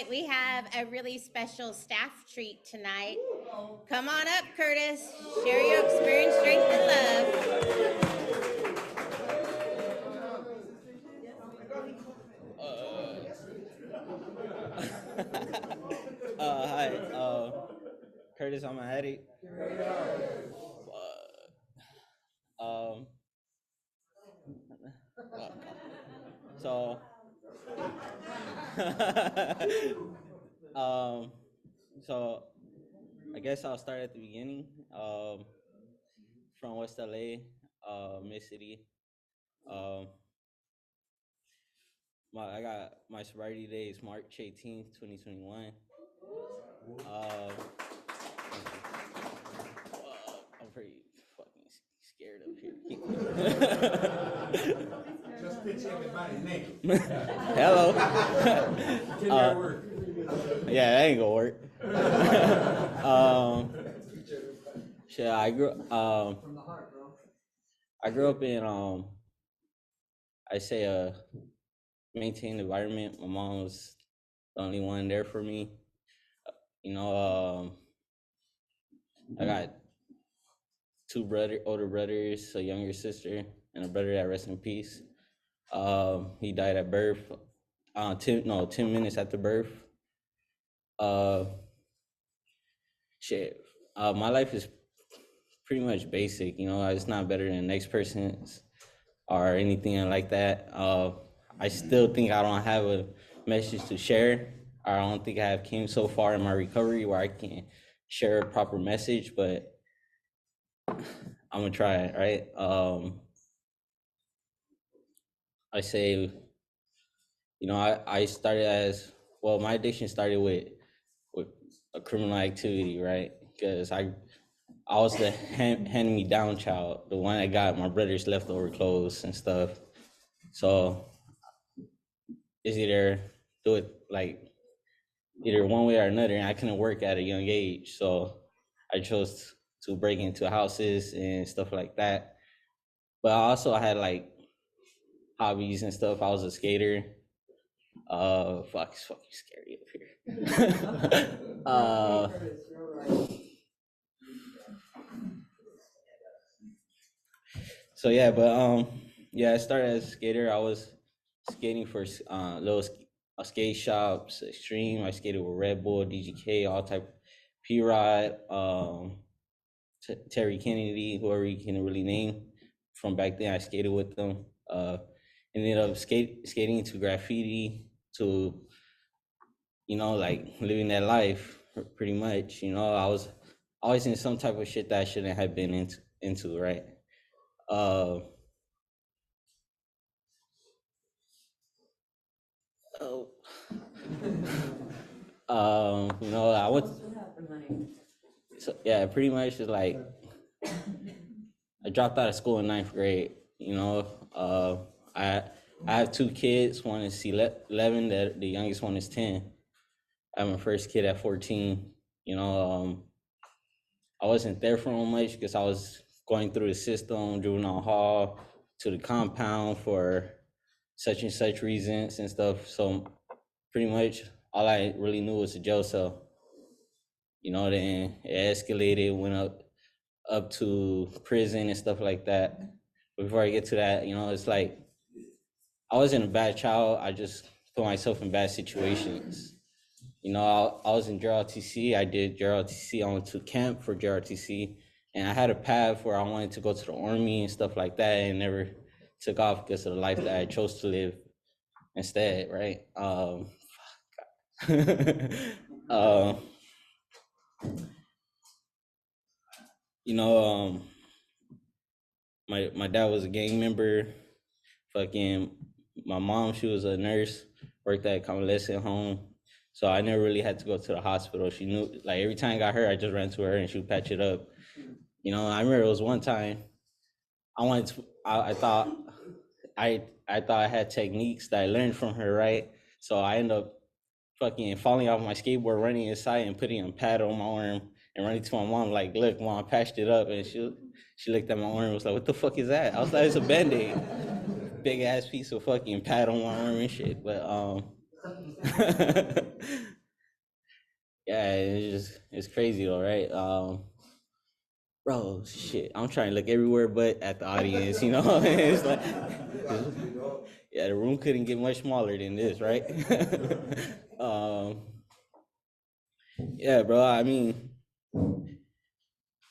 tonight. We have a really special staff treat tonight. Come on up, Curtis. Share your experience, strength, and love. Hi, Curtis. I'm an addict. So, so I guess I'll start at the beginning. From West LA, Mid City. I got my sobriety day is March 18th, 2021. I'm pretty fucking scared up here. Just pitch everybody's name. Hello. Can that work? Yeah, that ain't gonna work. Shit, I grew up in I say a maintained environment. My mom was the only one there for me. I got two older brothers, a younger sister, and a brother that rests in peace. He died at birth. 10 minutes after birth. My life is pretty much basic. It's not better than the next person's or anything like that. I still think I don't have a message to share. I don't think I have came so far in my recovery where I can share a proper message, but I'm gonna try it, right? I say, I started my addiction started with a criminal activity, right? Because I was the hand-me-down child, the one that got my brother's leftover clothes and stuff. So it's either do it either one way or another, and I couldn't work at a young age, so I chose to break into houses and stuff like that. But I also had hobbies and stuff. I was a skater. It's fucking scary up here. So yeah, but I started as a skater. I was skating for little skate shops, Extreme. I skated with Red Bull, DGK, all type, P-Rod, Terry Kennedy, whoever you can really name. From back then, I skated with them. Ended up skating to graffiti, to living that life pretty much. I was always in some type of shit that I shouldn't have been into, right? I went. So yeah, pretty much is I dropped out of school in 9th grade. I have two kids. One is 11. The youngest one is 10. I have my first kid at 14. I wasn't there for him much because I was going through the system, juvenile hall, to the compound for such and such reasons and stuff. So pretty much all I really knew was a jail cell. Then it escalated, went up to prison and stuff like that. Before I get to that, it's I wasn't a bad child. I just put myself in bad situations. I was in JROTC. I did JROTC. I went to camp for JROTC, and I had a path where I wanted to go to the Army and stuff like that, and never took off because of the life that I chose to live instead, right? My dad was a gang member. Fucking my mom, she was a nurse, worked at a convalescent home. So I never really had to go to the hospital. She knew, every time I got hurt, I just ran to her and she would patch it up. I remember it was one time I thought I had techniques that I learned from her, right? So I ended up fucking falling off my skateboard, running inside and putting a pad on my arm and running to my mom, look, mom, I patched it up. And she looked at my arm and was like, what the fuck is that? I was like, it's a Band-Aid. Big ass piece of fucking pad on my arm and shit. But yeah, it's crazy though, right? Bro, shit, I'm trying to look everywhere but at the audience, you know. It's like, yeah, the room couldn't get much smaller than this, right? um, yeah, bro. I mean,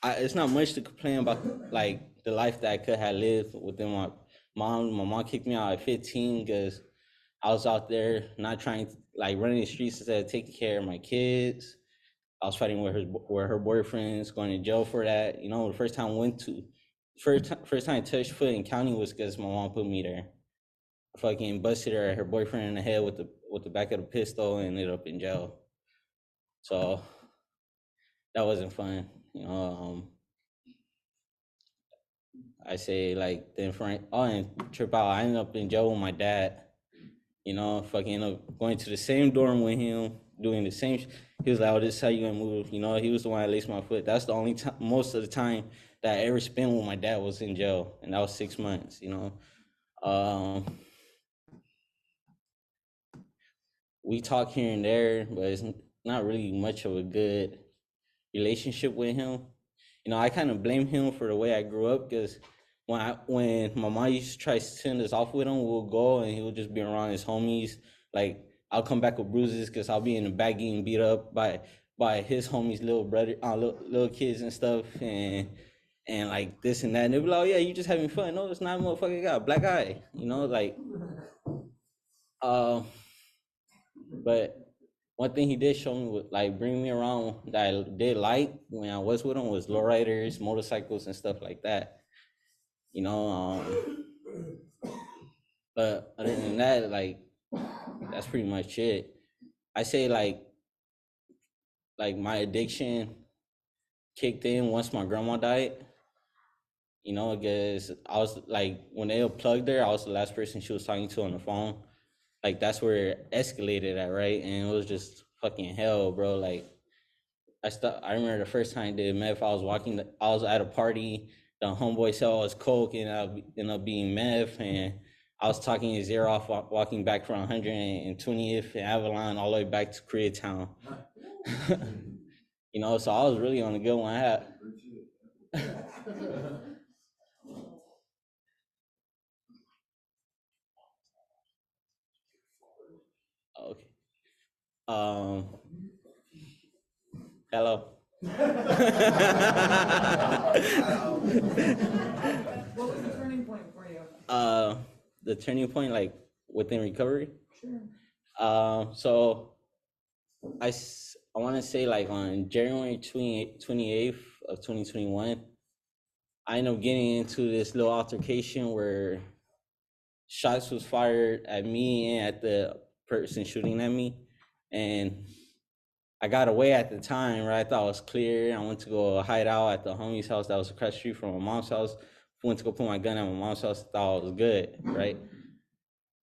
it's not much to complain about, like the life that I could have lived within my mom. My mom kicked me out at 15 because I was out there not trying to, like, running the streets instead of taking care of my kids. I was fighting with her boyfriends, going to jail for that. You know, the first time I went to, first time I touched foot in county was because my mom put me there. I fucking busted her boyfriend in the head with the back of the pistol and ended up in jail. So that wasn't fun. You know, I say like then Frank, oh, and trip out. I ended up in jail with my dad. You know, fucking ended up going to the same dorm with him, doing the same. He was like, "Oh, this is how you gonna move." You know, he was the one that laced my foot. That's the only time, most of the time that I ever spent with my dad was in jail, and that was 6 months. You know, we talk here and there, but it's not really much of a good relationship with him. You know, I kind of blame him for the way I grew up because when my mom used to try to send us off with him, we'll go and he'll just be around his homies. Like I'll come back with bruises because I'll be in the back getting beat up by his homies, little brother, little kids and stuff, and like this and that. And they'll be like, "Oh yeah, you just having fun." No, it's not, motherfucker. Got a black eye. You know, like, but one thing he did show me was like bring me around that I did like when I was with him was lowriders, motorcycles, and stuff like that. You know, but other than that, like that's pretty much it. I say like my addiction kicked in once my grandma died. You know, because I was like when they unplugged her, I was the last person she was talking to on the phone. Like that's where it escalated at, right? And it was just fucking hell, bro. Like I remember the first time I did meth. I was at a party. The homeboy said I was coke, and I ended up being meth. And I was talking his ear off, walking back from 120th and Avalon all the way back to Koreatown. You know, so I was really on a good one. I had. Okay. Hello. What was the turning point for you? The turning point, like within recovery. Sure. So I want to say like on January 28th of 2021, I ended up getting into this little altercation where shots was fired at me and at the person shooting at me, and I got away at the time, right? I thought it was clear. I went to go hide out at the homie's house that was across the street from my mom's house. Went to go put my gun at my mom's house, thought it was good, right?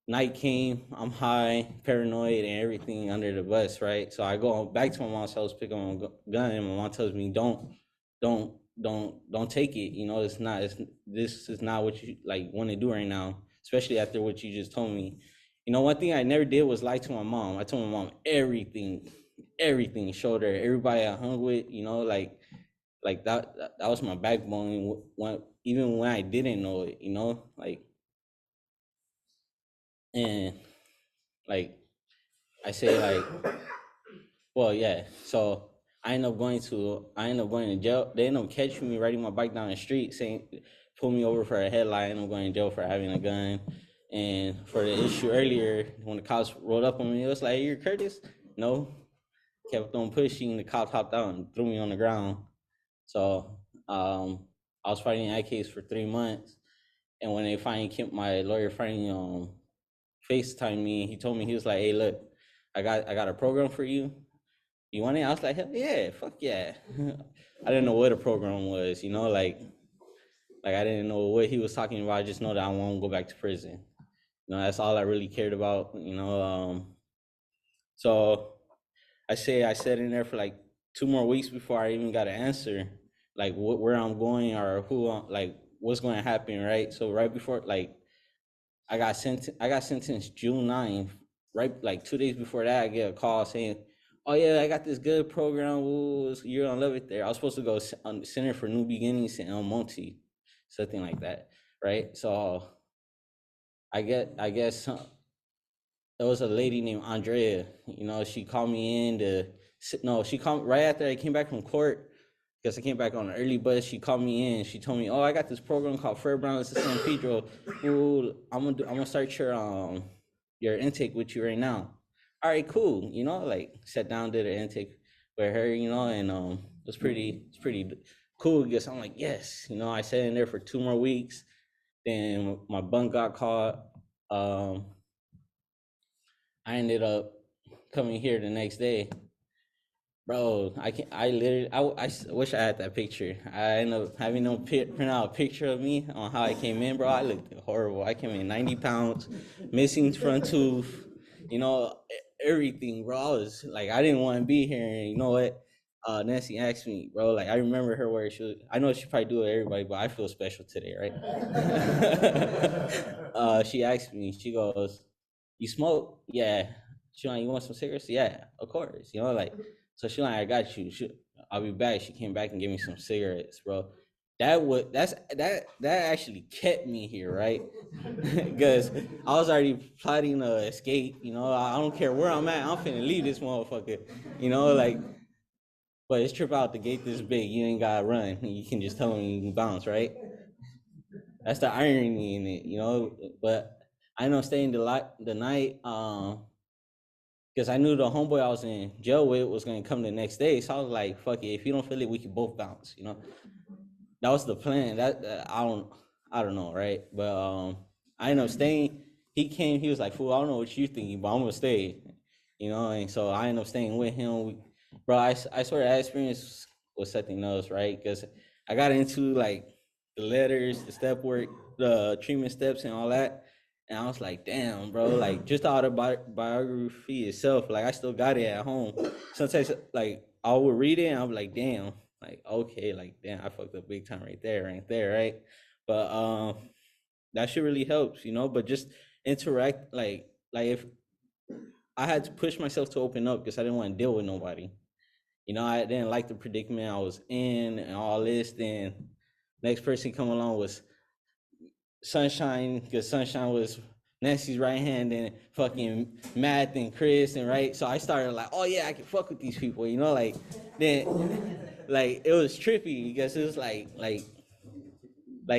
Night came, I'm high, paranoid, and everything under the bus, right? So I go back to my mom's house, pick up my gun, and my mom tells me, don't take it. You know, this is not what you like want to do right now, especially after what you just told me. You know, one thing I never did was lie to my mom. I told my mom everything, showed her everybody I hung with. You know, like that was my backbone. Even when I didn't know it, you know, like. And like I say like, well, yeah. So I end up going to jail. They end up catching me riding my bike down the street, saying pull me over for a headlight. I end up going to jail for having a gun. And for the issue earlier, when the cops rolled up on me, it was like, hey, you're Curtis? No. Kept on pushing. The cops hopped out and threw me on the ground. So I was fighting that case for 3 months. And when they finally kept my lawyer finally FaceTime me, he told me, he was like, hey, look, I got a program for you. You want it? I was like, hell yeah, fuck yeah. I didn't know what a program was, you know, like I didn't know what he was talking about. I just know that I won't go back to prison. You know, that's all I really cared about, you know. So I sat in there for like 2 more weeks before I even got an answer, like where I'm going or like what's going to happen, right? So right before, like, I got sentenced June 9th. Right, like 2 days before that, I get a call saying, oh yeah, I got this good program. Ooh, you're gonna love it there. I was supposed to go on the Center for New Beginnings in El Monte, something like that, right? So I guess there was a lady named Andrea. You know, she called me in to no, she called right after I came back from court. Because I came back on an early bus. She called me in. She told me, "Oh, I got this program called Fred Brown to San Pedro. Ooh, I'm gonna start your intake with you right now." All right, cool. You know, like sat down, did an intake with her. You know, and it's pretty cool because I'm like, yes. You know, I sat in there for 2 more weeks. Then my bunk got caught. Um, I ended up coming here the next day. Bro, I can I literally wish I had that picture. I ended up having them print out a picture of me on how I came in, bro. I looked horrible. I came in 90 pounds, missing front tooth, you know, everything, bro. I was like, I didn't want to be here. And you know what? Nancy asked me, bro, like I remember her where she was, I know she probably do it everybody, but I feel special today, right? She asked me, she goes, "You smoke?" Yeah. She like, "You want some cigarettes?" Yeah, of course. You know, like so she like, "I got you. I'll be back." She came back and gave me some cigarettes, bro. That actually kept me here, right? Because I was already plotting to escape. You know, I don't care where I'm at. I'm finna leave this motherfucker. You know, like, but it's trip out the gate this big. You ain't gotta run. You can just tell them you can bounce, right? That's the irony in it, you know. But I know staying the night. Because I knew the homeboy I was in jail with was gonna come the next day, so I was like, "Fuck it, if you don't feel it, we can both bounce." You know, that was the plan. I don't know, right? But I ended up staying. He came, he was like, "Fool, I don't know what you thinking, but I'm gonna stay." You know, and so I ended up staying with him. Bro, I swear that experience was something else, right? Because I got into like the letters, the step work, the treatment steps, and all that. And I was like, damn, bro, like just the autobiography itself, like I still got it at home. Sometimes, like, I would read it and I'm like, damn, like, okay, like, damn, I fucked up big time right there, right? But that shit really helps, you know, but just interact, like if I had to push myself to open up because I didn't want to deal with nobody. You know, I didn't like the predicament I was in and all this. Then next person come along was Sunshine, because Sunshine was Nancy's right hand and fucking Matt and Chris and right. So I started like, oh yeah, I can fuck with these people, you know, like then like it was trippy because it was like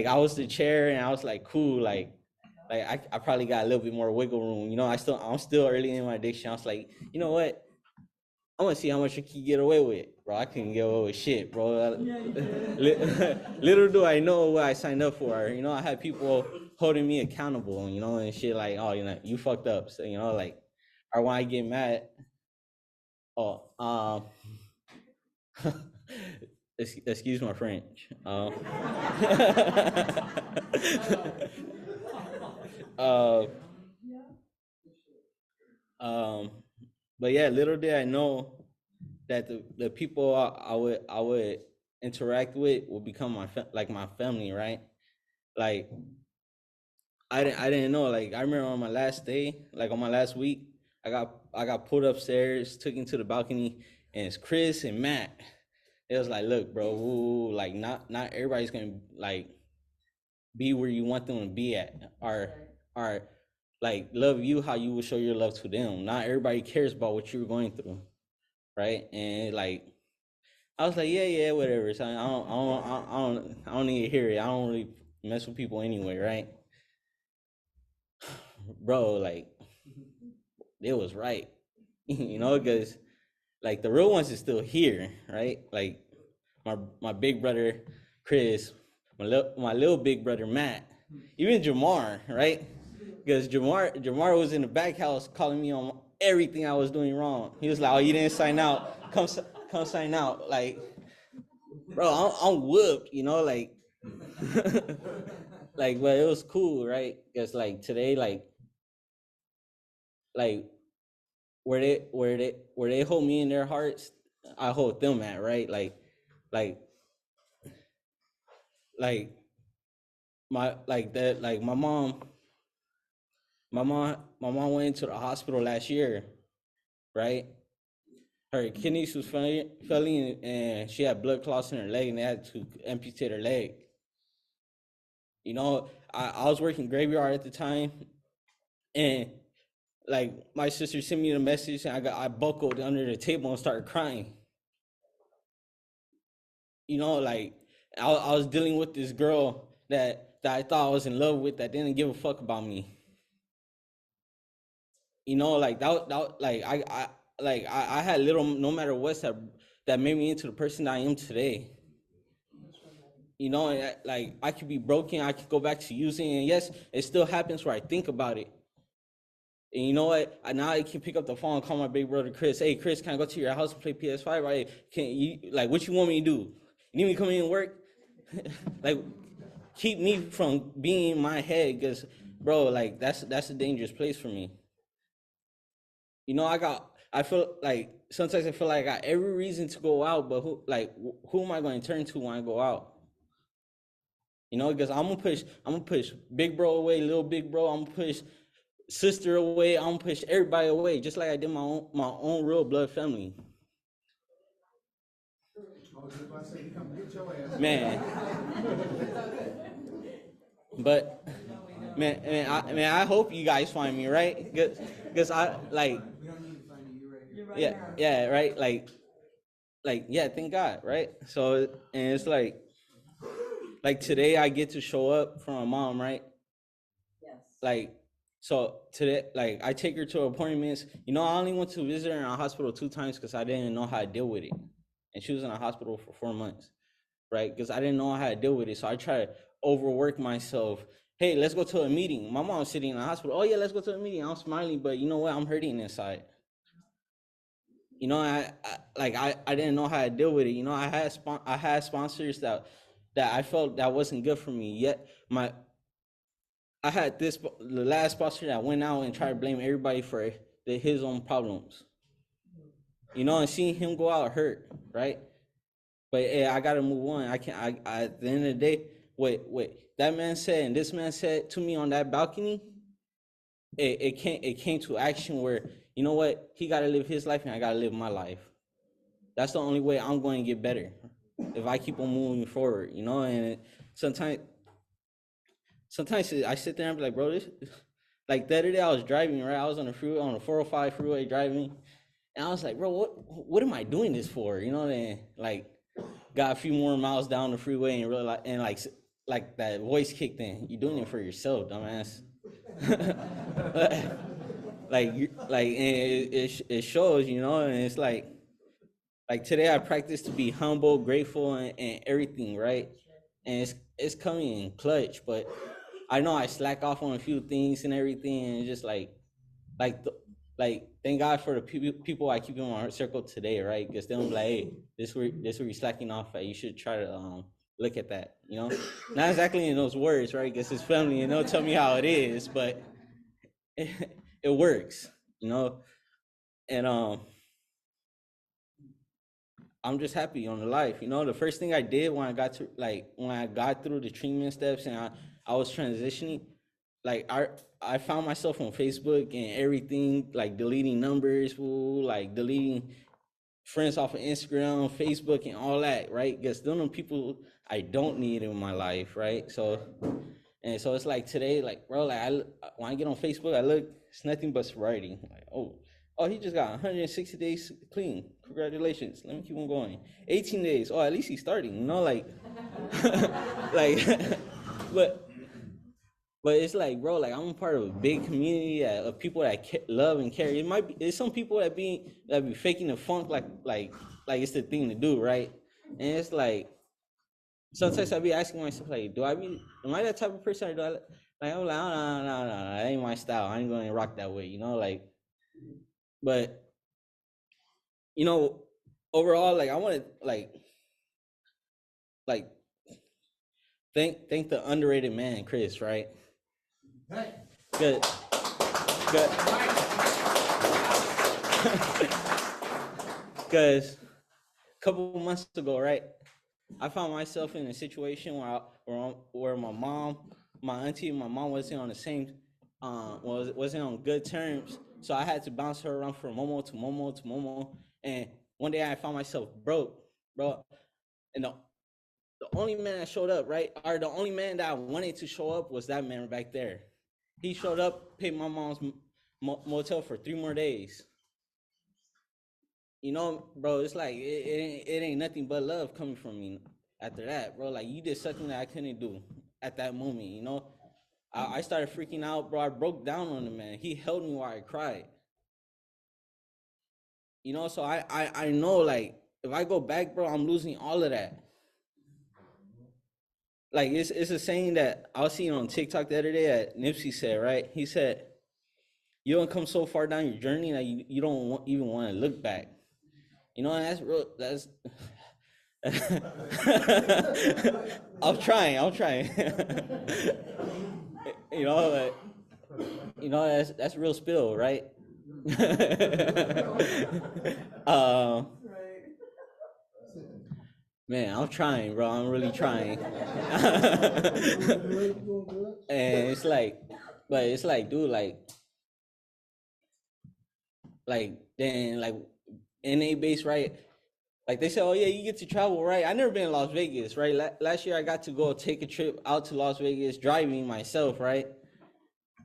I was the chair and I was like cool, like I probably got a little bit more wiggle room, you know. I'm still early in my addiction. I was like, you know what? I want to see how much I can get away with, bro. I couldn't get away with shit, bro. Little do I know what I signed up for. You know, I had people holding me accountable, you know, and shit like, oh, you know, you fucked up. So, you know, like, or when I get mad, oh, excuse my French. uh, um, but yeah, little did I know that the people I would interact with would become like my family, right? Like I didn't know. Like I remember on my last day, like on my last week, I got pulled upstairs, took into the balcony, and it's Chris and Matt. It was like, look, bro, ooh, like not everybody's gonna like be where you want them to be at, or like love you how you would show your love to them. Not everybody cares about what you're going through, right? And like I was like, yeah, whatever. So I don't need to hear it. I don't really mess with people anyway, right? Bro, like it was right, you know, because like the real ones is still here, right? Like my big brother Chris, my little big brother Matt, even Jamar, right? Because Jamar was in the back house calling me on everything I was doing wrong. He was like, "Oh, you didn't sign out. Come sign out." Like, bro, I'm whooped, you know, like, like, but it was cool, right? Because like today, like where they hold me in their hearts, I hold them at, right? Like like my like that like my mom went into the hospital last year, right? her kidneys was failing, and she had blood clots in her leg, and they had to amputate her leg. You know, I was working graveyard at the time, and like my sister sent me the message, and I buckled under the table and started crying. You know, like I was dealing with this girl that I thought I was in love with that didn't give a fuck about me. You know, like that like I had little, no matter what, that made me into the person I am today. You know, and like I could be broken, I could go back to using, and yes, it still happens where I think about it. And you know what? Now I can pick up the phone and call my big brother Chris. Hey, Chris, can I go to your house and play PS5? Right? Can you, like, what you want me to do? You need me to come in and work? Like, keep me from being in my head, because, bro, like that's a dangerous place for me. You know, I feel like sometimes I feel like I got every reason to go out, but who am I going to turn to when I go out? You know, because I'm gonna push big bro away, little big bro. I'm gonna push sister away. I'm gonna push everybody away, just like I did my own real blood family. Man, but I hope you guys find me, right? Because I like. We don't need to find you right here. You're right Yeah, here. yeah, right. Like, yeah. Thank God, right? So, and it's like today I get to show up for my mom, right? Yes. Like, so today, like I take her to appointments. You know, I only went to visit her in a hospital 2 times because I didn't know how to deal with it, and she was in a hospital for 4 months, right? Because I didn't know how to deal with it, so I try to overwork myself. Hey, let's go to a meeting. My mom's sitting in the hospital. Oh yeah, let's go to a meeting. I'm smiling, but you know what? I'm hurting inside. You know, I didn't know how to deal with it. You know, I had sponsors that I felt that wasn't good for me. Yet I had the last sponsor that went out and tried to blame everybody for his own problems. You know, and seeing him go out hurt, right? But yeah, I gotta move on. I can't. At the end of the day, what that man said and this man said to me on that balcony, it came to action where, you know what, he gotta live his life and I gotta live my life. That's the only way I'm going to get better, if I keep on moving forward, you know. And sometimes I sit there and be like, bro, this, like the other day I was driving, right? I was on the freeway, on the 405 freeway driving, and I was like, bro, what am I doing this for? You know, and like got a few more miles down the freeway and really like that voice kicked in. You're doing it for yourself, dumbass. And it shows, you know, and it's like today I practice to be humble, grateful, and everything, right? And it's coming in clutch, but I know I slack off on a few things and everything, and just like thank God for the people I keep in my circle today, right? Because they'll be like, hey, this where you're slacking off at. You should try to look at that, you know? Not exactly in those words, right? Because it's family and they'll tell me how it is, but it works, you know? And I'm just happy on the life. You know, the first thing I did when I got through the treatment steps and I was transitioning, like I found myself on Facebook and everything, like deleting numbers, like deleting friends off of Instagram, Facebook, and all that, right? Because those are people I don't need in my life, right? So it's like today, like, bro, like when I get on Facebook, I look, it's nothing but sobriety. Like, oh, he just got 160 days clean. Congratulations. Let me keep on going. 18 days. Oh, at least he's starting. You know, like, like, but it's like, bro, like I'm a part of a big community of people that love and care. It's some people that be faking the funk like it's the thing to do, right? And it's like sometimes I be asking myself, like, am I that type of person, or do I like? I'm like, no, that ain't my style. I ain't going to rock that way, you know, like. But you know, overall, like I want to like thank the underrated man, Chris, right? Hey. Good. Because a couple months ago, right, I found myself in a situation where my auntie and my mom wasn't on the same, wasn't on good terms. So I had to bounce her around from Momo to Momo to Momo, and one day I found myself broke, bro, and the only man that showed up, right, or the only man that I wanted to show up was that man back there. He showed up, paid my mom's motel for 3 more days. You know, bro, it's like it ain't nothing but love coming from me after that, bro. Like, you did something that I couldn't do at that moment, you know. I started freaking out, bro. I broke down on the man. He held me while I cried. You know, so I know, like, if I go back, bro, I'm losing all of that. Like, it's a saying that I was seeing on TikTok the other day that Nipsey said, right? He said, you don't come so far down your journey that you don't even want to look back. You know, and that's real, that's, I'm trying. You know, that's real spill, right? Man, I'm trying, bro. I'm really trying. And it's like, but it's like, dude, then, like, NA base, right? Like, they say, oh yeah, you get to travel, right? I never been in Las Vegas, right? Last year I got to go take a trip out to Las Vegas, driving myself, right?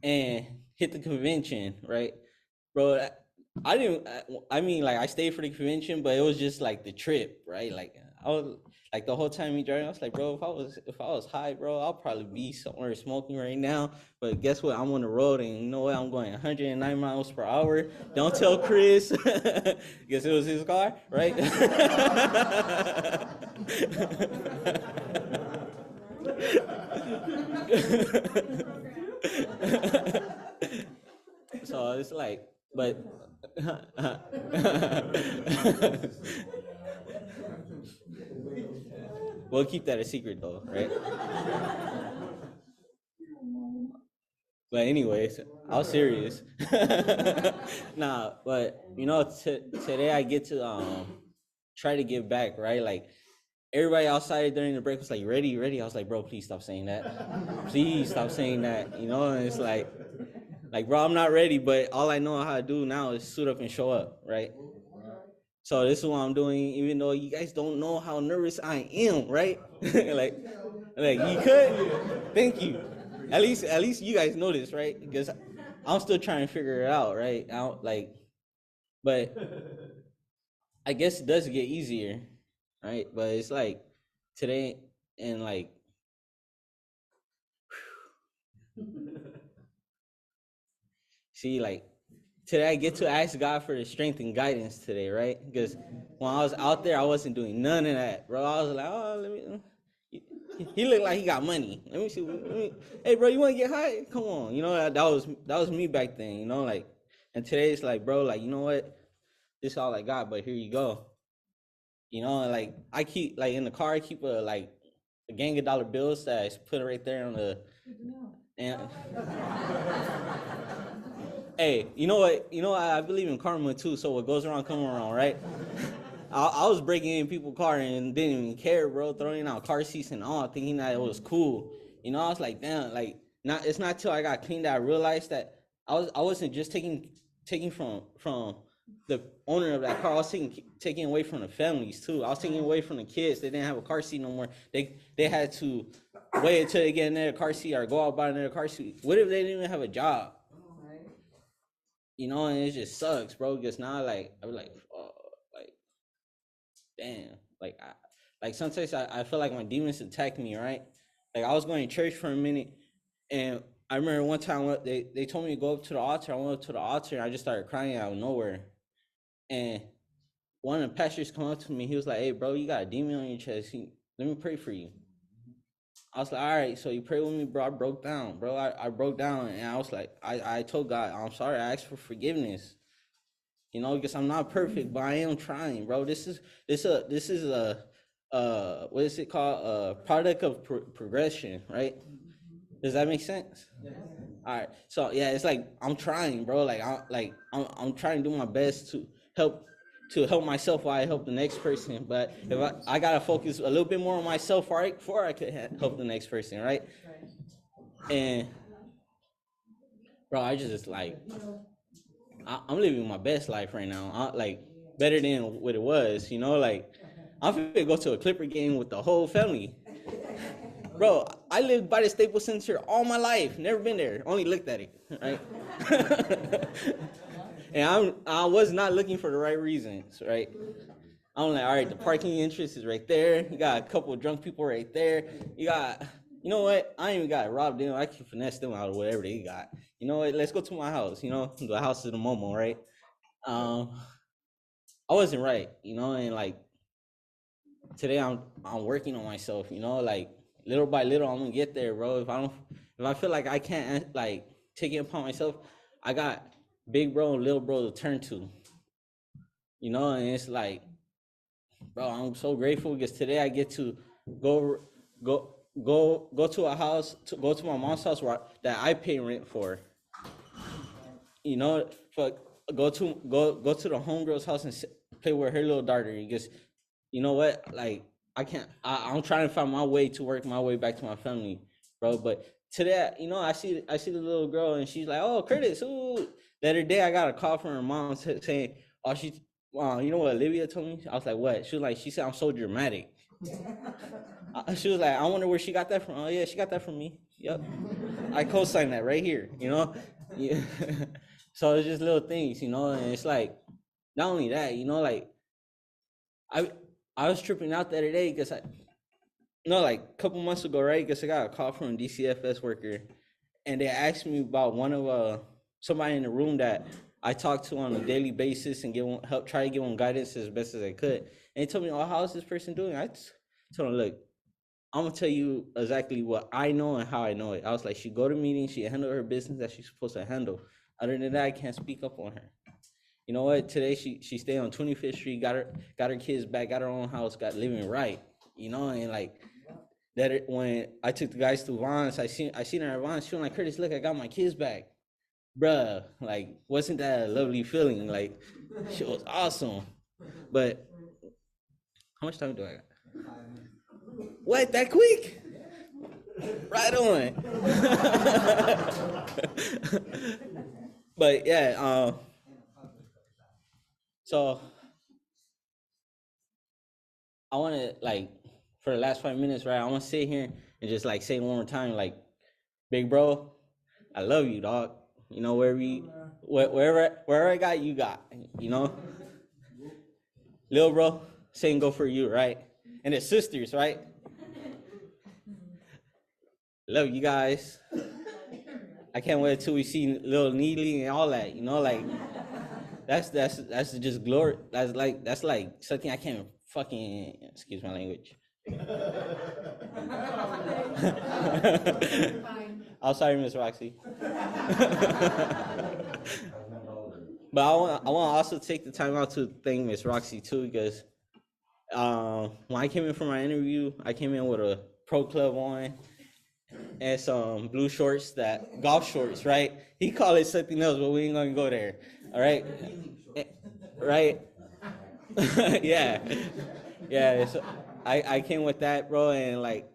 And hit the convention, right? Bro, I mean, like, I stayed for the convention, but it was just like the trip, right? Like, I was like, the whole time me driving, I was like, bro, if I was high, bro, I'll probably be somewhere smoking right now. But guess what? I'm on the road, and you know what? I'm going 109 miles per hour. Don't tell Chris. Guess it was his car, right? So it's like, but we'll keep that a secret though, right? But anyways, I was serious. Nah, but you know, today I get to try to give back, right? Like, everybody outside during the break was like, ready. I was like, bro, please stop saying that. Please stop saying that. You know, and it's like, bro, I'm not ready, but all I know how to do now is suit up and show up, right? So this is what I'm doing, even though you guys don't know how nervous I am, right? like you could. Thank you. At least you guys know this, right? Because I'm still trying to figure it out, right? But I guess it does get easier, right? But it's like today and like, see, like, today I get to ask God for the strength and guidance today, right? Because when I was out there, I wasn't doing none of that, bro. I was like, oh, let me. He looked like he got money. Let me see. Hey, bro, you want to get high? Come on, you know, that was me back then, you know, like. And today it's like, bro, like, you know what? This is all I got, but here you go. You know, and like, I keep, like, in the car, I keep a gang of dollar bills that I put right there on the. And hey, you know what? You know, I believe in karma too. So what goes around, come around, right? I was breaking in people's car and didn't even care, bro. Throwing out car seats and all, thinking that it was cool. You know, I was like, damn, like, it's not till I got clean that I realized that I wasn't just taking from the owner of that car. I was taking away from the families too. I was taking away from the kids. They didn't have a car seat no more. They had to wait until they get another car seat or go out buy another car seat. What if they didn't even have a job? You know, and it just sucks, bro. Because now, like, I was like, oh, like, damn, like sometimes I feel like my demons attack me, right? Like, I was going to church for a minute, and I remember one time they told me to go up to the altar. I went up to the altar, and I just started crying out of nowhere. And one of the pastors come up to me. He was like, "Hey, bro, you got a demon on your chest. Let me pray for you." I was like, all right, so you pray with me, bro. I broke down, bro. I broke down, and I was like, I told God, I'm sorry. I asked for forgiveness. You know, because I'm not perfect, but I am trying, bro. This is a what is it called? A product of progression, right? Does that make sense? Yes. All right. So yeah, it's like I'm trying, bro. Like I'm trying to do my best to help myself while I help the next person. But if I gotta focus a little bit more on myself, right, before I could help the next person, right? And bro, I just like I'm living my best life right now. better than what it was, you know, like I'm finna go to a Clipper game with the whole family. Bro, I lived by the Staples Center all my life, never been there, only looked at it, right? And I was not looking for the right reasons, right? I'm like, all right, the parking interest is right there. You got a couple of drunk people right there. You got, you know what? I ain't even got to rob them. I can finesse them out of whatever they got. You know what? Let's go to my house. You know, the house of the Momo, right? I wasn't right, you know, and like today I'm working on myself, you know, like little by little I'm gonna get there, bro. If I feel like I can't like take it upon myself, I got big bro and little bro to turn to, you know, and it's like, bro, I'm so grateful because today I get to go to a house, to go to my mom's house that I pay rent for, you know, for go to the homegirl's house and play with her little daughter because, you know what, like I'm trying to find my way to work my way back to my family, bro. But today, you know, I see the little girl and she's like, oh, Curtis, ooh. The other day I got a call from her mom saying, oh, you know what Olivia told me? I was like, what? She said I'm so dramatic. She was like, I wonder where she got that from. Oh yeah, she got that from me. Yep. I co-signed that right here, you know? Yeah. So it's just little things, you know, and it's like, not only that, you know, like I was tripping out the other day because like a couple months ago, right? Because I got a call from a DCFS worker and they asked me about one of somebody in the room that I talk to on a daily basis and try to give them guidance as best as I could. And they told me, oh, how's this person doing? I told them, look, I'm gonna tell you exactly what I know and how I know it. I was like, she go to meetings, she handle her business that she's supposed to handle. Other than that, I can't speak up on her. You know what? Today she stayed on 25th Street, got her kids back, got her own house, got living right. You know, and like that when I took the guys to Vaughn's, I seen her at Vaughn's, she was like, Curtis, look, I got my kids back. Bruh, like, wasn't that a lovely feeling? Like, she was awesome. But how much time do I got? What, that quick? Right on. But yeah, so I want to, like, for the last 5 minutes, right, I want to sit here and just like say one more time, like, big bro, I love you, dog. You know, wherever I got, you got, you know. Little bro, same go for you, right? And it's sisters, right? Love you guys. I can't wait till we see little Neely and all that, you know, like that's just glory. That's like something I can't fucking, excuse my language. I'm sorry, Miss Roxy. But I want to also take the time out to thank Miss Roxy too, because when I came in for my interview, I came in with a pro club on and some blue shorts, that golf shorts, right? He called it something else, but we ain't gonna go there. All right, right? yeah. So I came with that, bro, and like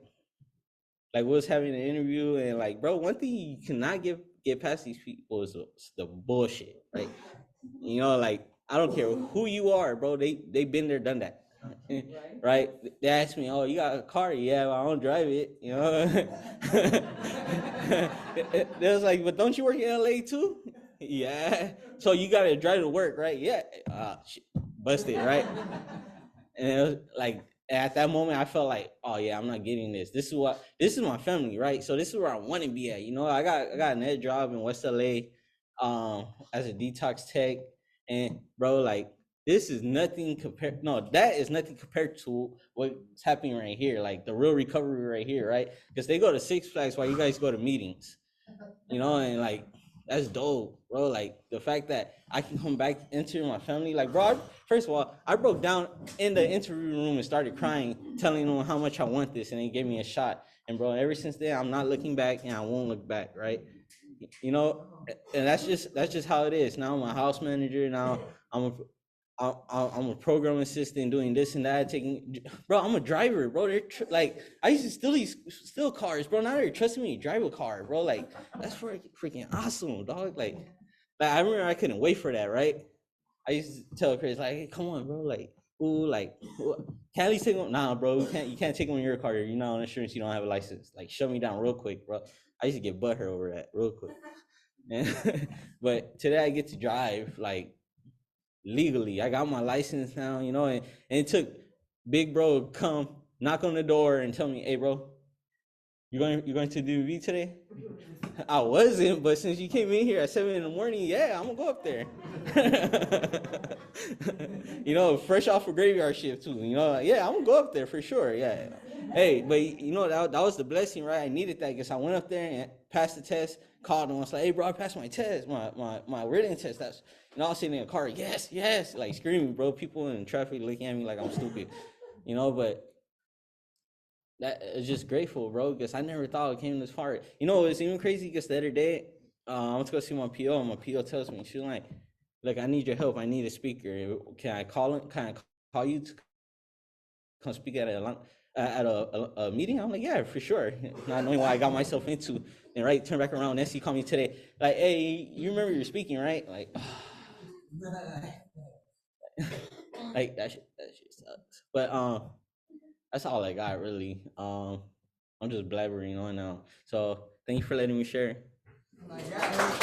we was having an interview, and like, bro, one thing you cannot get past these people is the bullshit, right? You know, like I don't care who you are, bro. They been there, done that. Right? They asked me, "Oh, you got a car?" Yeah, well, I don't drive it. You know. They was like, "But don't you work in LA too?" Yeah. So you gotta drive to work, right? Yeah. Busted, right? And it was like at that moment, I felt like, "Oh yeah, I'm not getting this. This is my family, right? So this is where I want to be at. You know, I got a net job in West LA, as a detox tech, and bro, like." This is nothing compared. No, that is nothing compared to what's happening right here. Like the real recovery right here, right? Because they go to Six Flags while you guys go to meetings, you know, and like that's dope, bro. Like the fact that I can come back into my family, like, bro. First of all, I broke down in the interview room and started crying, telling them how much I want this, and they gave me a shot. And bro, ever since then, I'm not looking back, and I won't look back, right? You know, and that's just how it is. Now I'm a house manager. Now I'm a program assistant doing this and that, bro, I'm a driver, bro. They're like, I used to steal cars, bro. Now they're trusting me to drive a car, bro. Like, that's freaking awesome, dog. Like I remember I couldn't wait for that, right? I used to tell Chris, like, hey, come on, bro, like, ooh, like, can I at least take one? Nah, bro, you can't take one in your car. You're not on insurance. You don't have a license. Like, shut me down real quick, bro. I used to get butthurt over that real quick. But today I get to drive like legally. I got my license now, you know, and it took big bro to come knock on the door and tell me, hey, bro, you're going to do DV today? I wasn't, but since you came in here at 7 in the morning, yeah, I'm gonna go up there. You know, fresh off a graveyard shift too. You know, yeah, I'm gonna go up there for sure. Yeah. Hey, but you know that was the blessing, right? I needed that because I went up there and passed the test. Called him. I was like, hey, bro, I passed my test, my written test. That's, and I was sitting in the car, yes, like screaming, bro. People in traffic looking at me like I'm stupid, you know, but. That is just grateful, bro, because I never thought it came this far. You know, it's even crazy because the other day, I went to go see my PO, and my PO tells me, she's like, look, I need your help. I need a speaker. Can I call you to come speak at a meeting? I'm like, yeah, for sure. Not knowing what I got myself into. And right, turn back around, and she called me today. Like, hey, you remember you're speaking, right? Like, like that shit sucks. But that's all I got, really. I'm just blabbering on now. So thank you for letting me share. Oh my God.